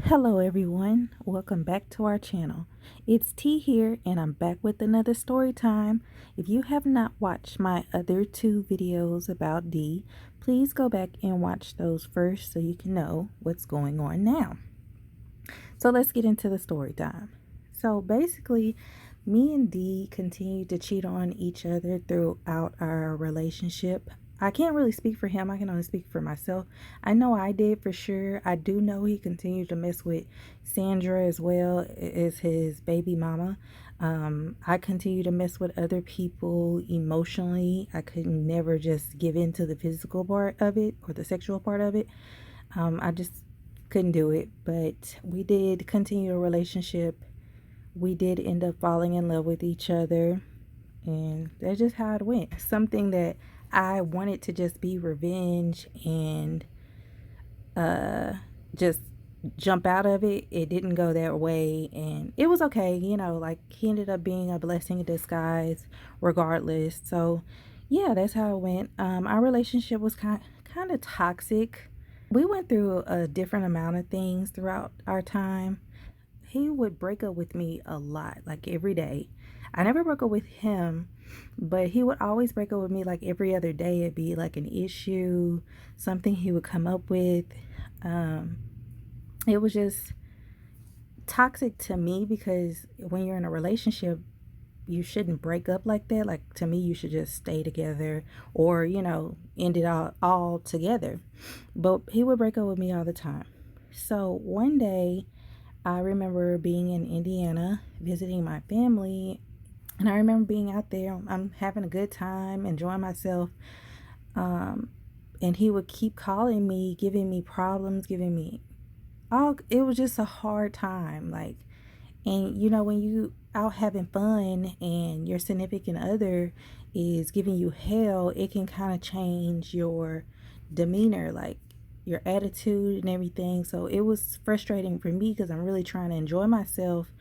Hello everyone, welcome back to our channel. It's T here and I'm back with another story time. If you have not watched my other two videos about D, please go back and watch those first so you can know what's going on now. So let's get into the story time. So basically, me and D continued to cheat on each other throughout our relationship. I can't really speak for him. I can only speak for myself. I know I did for sure. I do know he continued to mess with Sandra as well as his baby mama. I continue to mess with other people emotionally. I could never just give in to the physical part of it or the sexual part of it. I just couldn't do it. But we did continue a relationship. We did end up falling in love with each other. And that's just how it went. Something that I wanted to just be revenge and just jump out of it. It didn't go that way, and it was okay. Like he ended up being a blessing in disguise regardless. So yeah, that's how it went. Our relationship was kind of toxic. We went through a different amount of things throughout our time. He would break up with me a lot, like every day. I never broke up with him, but he would always break up with me like every other day. It'd be like an issue, something he would come up with. It was just toxic to me because when you're in a relationship, you shouldn't break up like that. Like, to me, you should just stay together or, end it all together. But he would break up with me all the time. So one day, I remember being in Indiana visiting my family, and I remember being out there. I'm having a good time, enjoying myself. And he would keep calling me, giving me problems, giving me it was just a hard time. Like, and when you out having fun and your significant other is giving you hell, it can kind of change your demeanor, like your attitude and everything. So it was frustrating for me because I'm really trying to enjoy myself,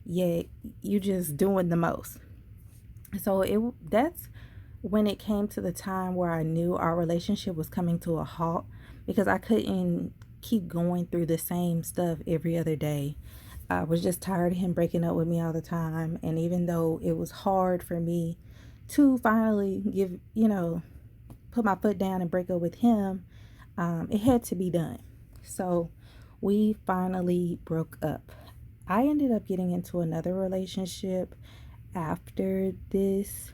yet you just doing the most. So that's when it came to the time where I knew our relationship was coming to a halt, because I couldn't keep going through the same stuff every other day. I was just tired of him breaking up with me all the time. And even though it was hard for me to finally put my foot down and break up with him, it had to be done. So we finally broke up. I ended up getting into another relationship after this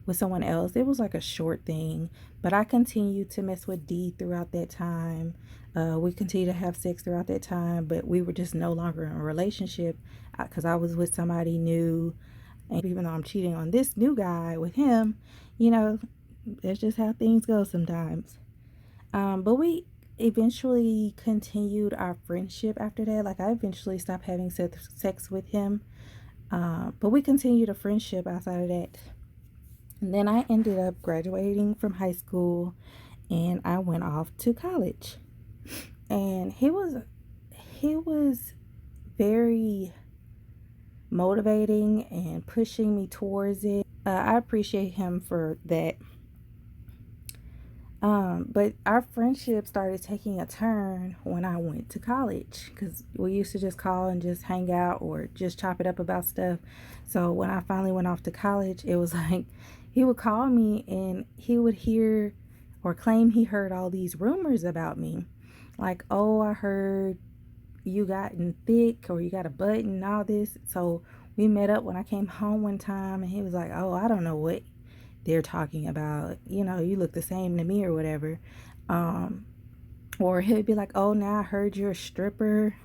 with someone else. It was like a short thing, but I continued to mess with D throughout that time. We continued to have sex throughout that time, but we were just no longer in a relationship because I was with somebody new. And even though I'm cheating on this new guy with him, that's just how things go sometimes. But we eventually continued our friendship after that. Like, I eventually stopped having sex with him. But we continued a friendship outside of that. And then I ended up graduating from high school and I went off to college. And he was very motivating and pushing me towards it. I appreciate him for that. But our friendship started taking a turn when I went to college, because we used to just call and just hang out or just chop it up about stuff. So when I finally went off to college, it was like he would call me and he would hear or claim he heard all these rumors about me. Like, oh, I heard you gotten thick or you got a butt and all this. So we met up when I came home one time and he was like, oh, I don't know what they're talking about, you look the same to me or whatever. Or he'd be like, oh, now I heard you're a stripper.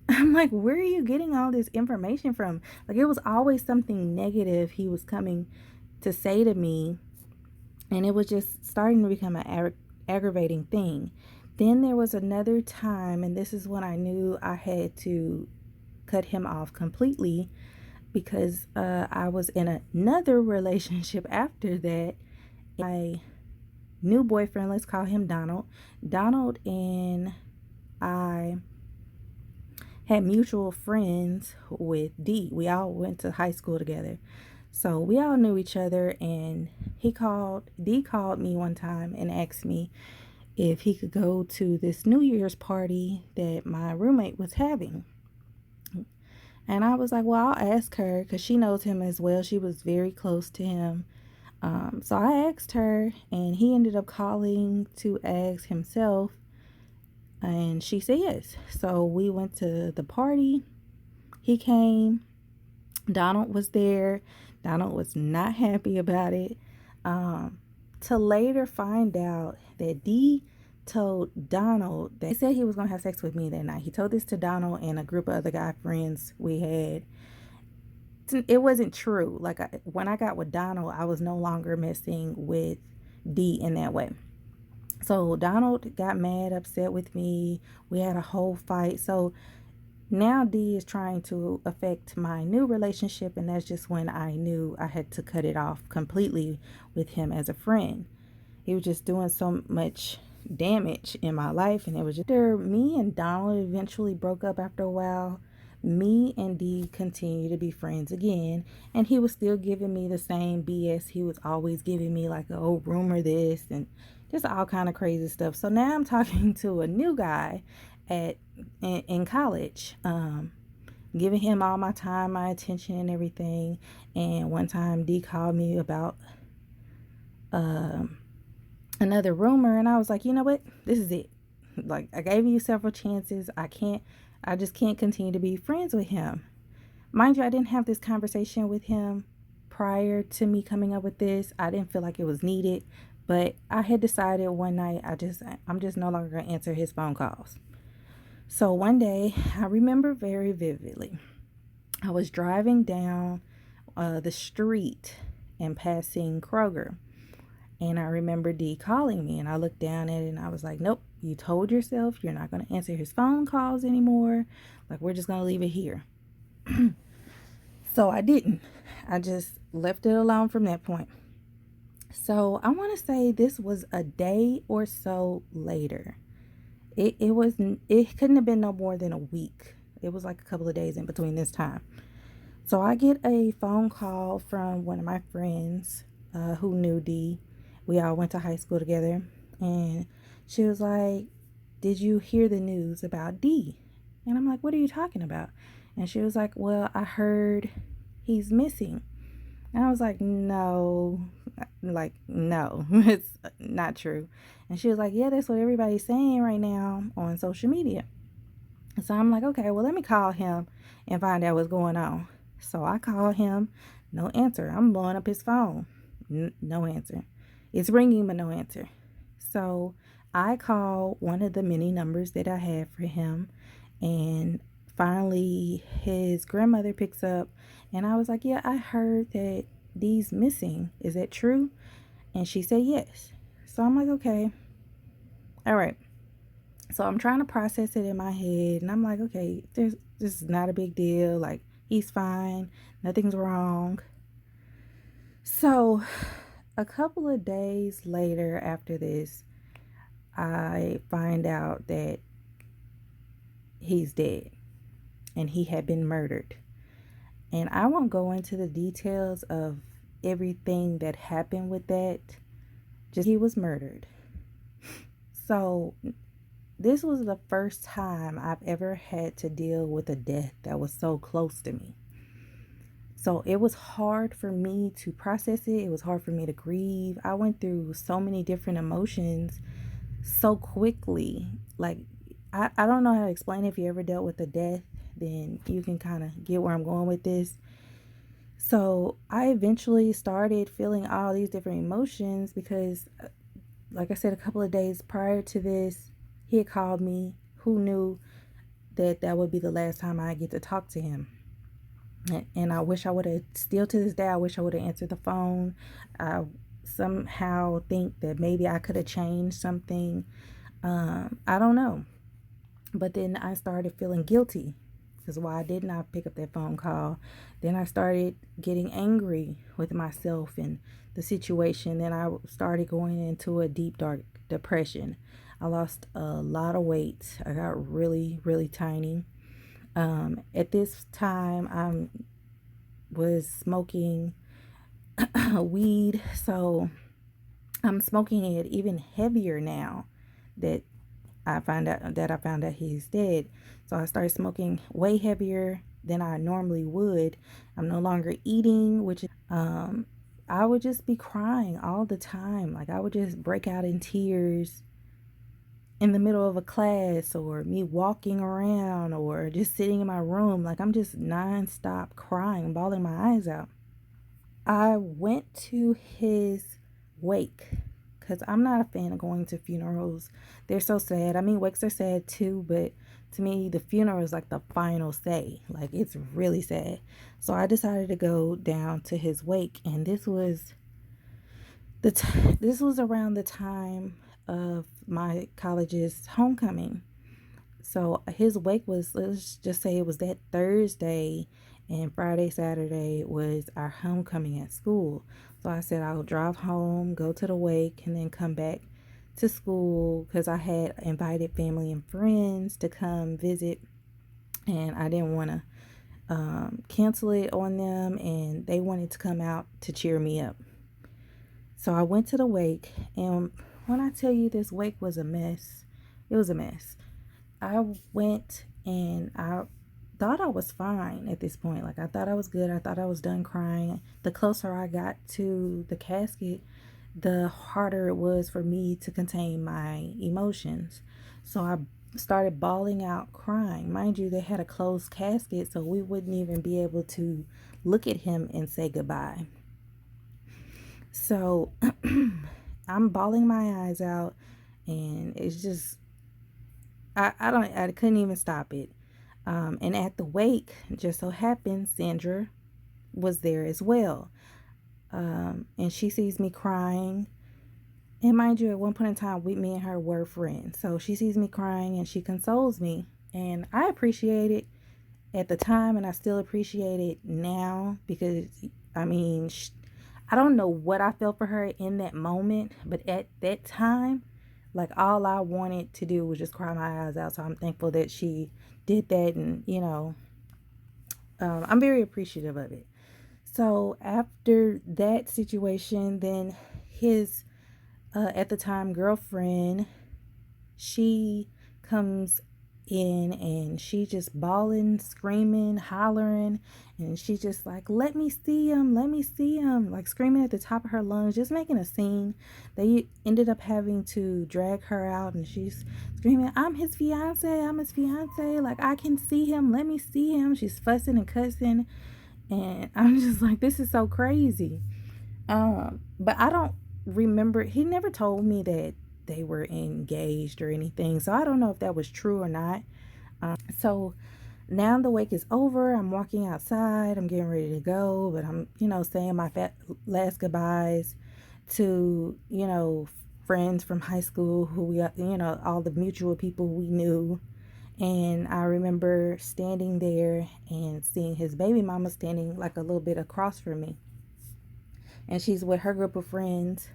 I'm like, where are you getting all this information from? Like, it was always something negative he was coming to say to me, and it was just starting to become an aggravating thing. Then there was another time, and this is when I knew I had to cut him off completely, because I was in another relationship after that. My new boyfriend, let's call him Donald. Donald and I had mutual friends with D. We all went to high school together. So we all knew each other, and D called me one time and asked me if he could go to this New Year's party that my roommate was having. And I was like, well, I'll ask her because she knows him as well. She was very close to him. So I asked her, and he ended up calling to ask himself, and she said yes. So we went to the party. He came. Donald was there. Donald was not happy about it. Um, to later find out that Dee told Donald that he said he was going to have sex with me that night. He told this to Donald and a group of other guy friends we had. It wasn't true. Like, when I got with Donald, I was no longer messing with Dee in that way. So Donald got mad, upset with me. We had a whole fight. So now Dee is trying to affect my new relationship, and that's just when I knew I had to cut it off completely with him as a friend. He was just doing so much damage in my life, and it was just after me and Donald eventually broke up after a while. Me and Dee continued to be friends again, and he was still giving me the same BS he was always giving me, like, oh, rumor this and just all kind of crazy stuff. So now I'm talking to a new guy at in college, giving him all my time, my attention, and everything. And one time Dee called me about another rumor, and I was like, you know what, this is it. Like, I gave you several chances. I just can't continue to be friends with him. Mind you, I didn't have this conversation with him prior to me coming up with this. I didn't feel like it was needed, but I had decided one night I'm just no longer gonna answer his phone calls. So one day, I remember very vividly, I was driving down the street and passing Kroger. And I remember Dee calling me, and I looked down at it and I was like, nope, you told yourself you're not going to answer his phone calls anymore. Like, we're just going to leave it here. So I didn't. I just left it alone from that point. So I want to say this was a day or so later. It couldn't have been no more than a week. It was like a couple of days in between this time. So I get a phone call from one of my friends who knew Dee. We all went to high school together, and she was like, did you hear the news about Dee? And I'm like, what are you talking about? And she was like, well, I heard he's missing. And I was like, no, it's not true. And she was like, yeah, that's what everybody's saying right now on social media. So I'm like, okay, well, let me call him and find out what's going on. So I call him, no answer. I'm blowing up his phone, no answer. It's ringing, but no answer. So I call one of the many numbers that I have for him, and finally his grandmother picks up, and I was like, yeah, I heard that Dee's missing. Is that true? And she said yes. So I'm like, okay, all right. So I'm trying to process it in my head, and I'm like, okay, this is not a big deal. Like, he's fine. Nothing's wrong. So a couple of days later after this, I find out that he's dead and he had been murdered. And I won't go into the details of everything that happened with that. Just, he was murdered. So this was the first time I've ever had to deal with a death that was so close to me. So it was hard for me to process it. It was hard for me to grieve. I went through so many different emotions so quickly. Like, I don't know how to explain it. If you ever dealt with a death, then you can kind of get where I'm going with this. So I eventually started feeling all these different emotions because, like I said, a couple of days prior to this, he had called me. Who knew that that would be the last time I get to talk to him? And I wish I would have, still to this day, I wish I would have answered the phone. I somehow think that maybe I could have changed something. I don't know. But then I started feeling guilty because why didn't I pick up that phone call? Then I started getting angry with myself and the situation. Then I started going into a deep, dark depression. I lost a lot of weight. I got really, really tiny. At this time, I was smoking weed, so I'm smoking it even heavier now that I found out he's dead. So I started smoking way heavier than I normally would. I'm no longer eating, which I would just be crying all the time. Like I would just break out in tears in the middle of a class, or me walking around, or just sitting in my room. Like I'm just nonstop crying, bawling my eyes out. I went to his wake because I'm not a fan of going to funerals. They're so sad. I mean, wakes are sad too, but to me, the funeral is like the final say. Like, it's really sad. So I decided to go down to his wake, and this was around the time of my college's homecoming. So his wake was, let's just say it was that Thursday, and Friday, Saturday was our homecoming at school. So I said I'll drive home, go to the wake, and then come back to school because I had invited family and friends to come visit, and I didn't want to cancel it on them, and they wanted to come out to cheer me up. So I went to the wake, and when I tell you this wake was a mess, it was a mess. I went and I thought I was fine at this point. Like I thought I was good. I thought I was done crying. The closer I got to the casket, the harder it was for me to contain my emotions. So I started bawling out, crying. Mind you, they had a closed casket, so we wouldn't even be able to look at him and say goodbye. So I'm bawling my eyes out, and it's just I couldn't even stop it. And at the wake, just so happened, Sandra was there as well. And she sees me crying. And mind you, at one point in time, me and her were friends. So she sees me crying and she consoles me. And I appreciate it at the time, and I still appreciate it now because, I mean, I don't know what I felt for her in that moment, but at that time, like all I wanted to do was just cry my eyes out. So I'm thankful that she did that, and I'm very appreciative of it. So after that situation, then his at the time girlfriend, she comes in and she just bawling, screaming, hollering, and she just like, let me see him, let me see him, like screaming at the top of her lungs, just making a scene. They ended up having to drag her out, and she's screaming, I'm his fiance, I'm his fiance, like I can see him, let me see him. She's fussing and cussing, and I'm just like, this is so crazy. But I don't remember, he never told me that they were engaged or anything, so I don't know if that was true or not. So now the wake is over. I'm walking outside. I'm getting ready to go, but I'm, saying my last goodbyes to, friends from high school who we, all the mutual people we knew. And I remember standing there and seeing his baby mama standing like a little bit across from me. And she's with her group of friends.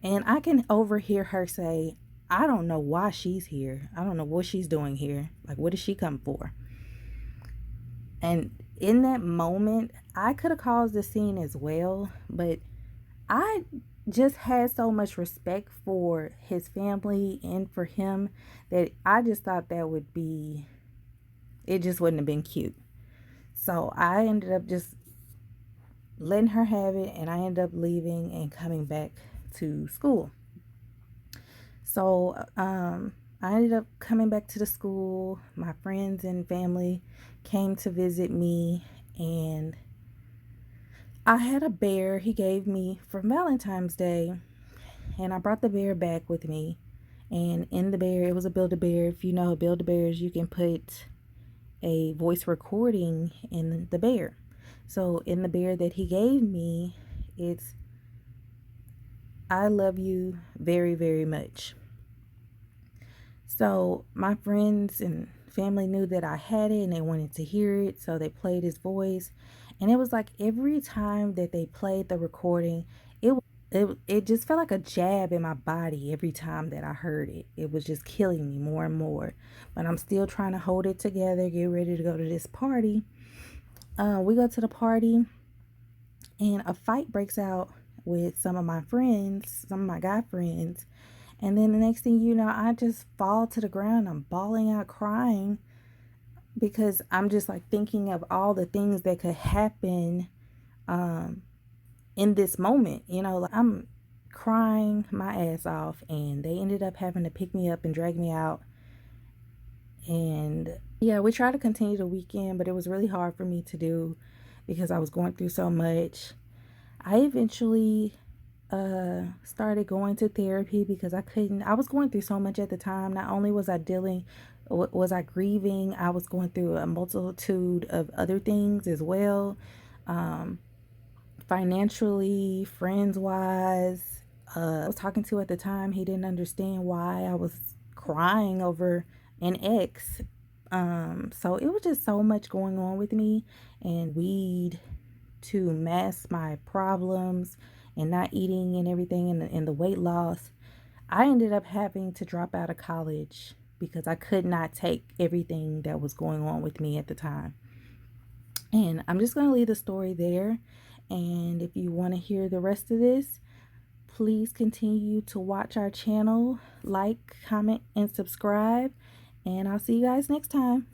And I can overhear her say, I don't know why she's here. I don't know what she's doing here. Like, what did she come for? And in that moment, I could have caused the scene as well, but I just had so much respect for his family and for him that I just thought it just wouldn't have been cute. So I ended up just letting her have it, and I ended up leaving and coming back to school. So I ended up coming back to the school. My friends and family came to visit me, and I had a bear he gave me for Valentine's Day, and I brought the bear back with me. And in the bear, it was a Build-A-Bear. If you know Build-A-Bears, you can put a voice recording in the bear. So in the bear that he gave me, it's I love you very, very much. So my friends and family knew that I had it and they wanted to hear it, so they played his voice. And it was like every time that they played the recording, it just felt like a jab in my body every time that I heard it. It was just killing me more and more. But I'm still trying to hold it together, get ready to go to this party. We go to the party, and a fight breaks out with some of my friends, some of my guy friends, And then the next thing you know, I just fall to the ground. I'm bawling out, crying because I'm just like thinking of all the things that could happen um, in this moment. Like I'm crying my ass off, and they ended up having to pick me up and drag me out. And yeah, we tried to continue the weekend, but it was really hard for me to do because I was going through so much. I eventually started going to therapy because I was going through so much at the time. Not only was I was I grieving, I was going through a multitude of other things as well. Um, Financially, friends wise. I was talking to at the time, he didn't understand why I was crying over an ex. So it was just so much going on with me, and weed to mask my problems and not eating and everything, and the weight loss. I ended up having to drop out of college because I could not take everything that was going on with me at the time. And I'm just going to leave the story there. And if you want to hear the rest of this, please continue to watch our channel, like, comment, and subscribe. And I'll see you guys next time.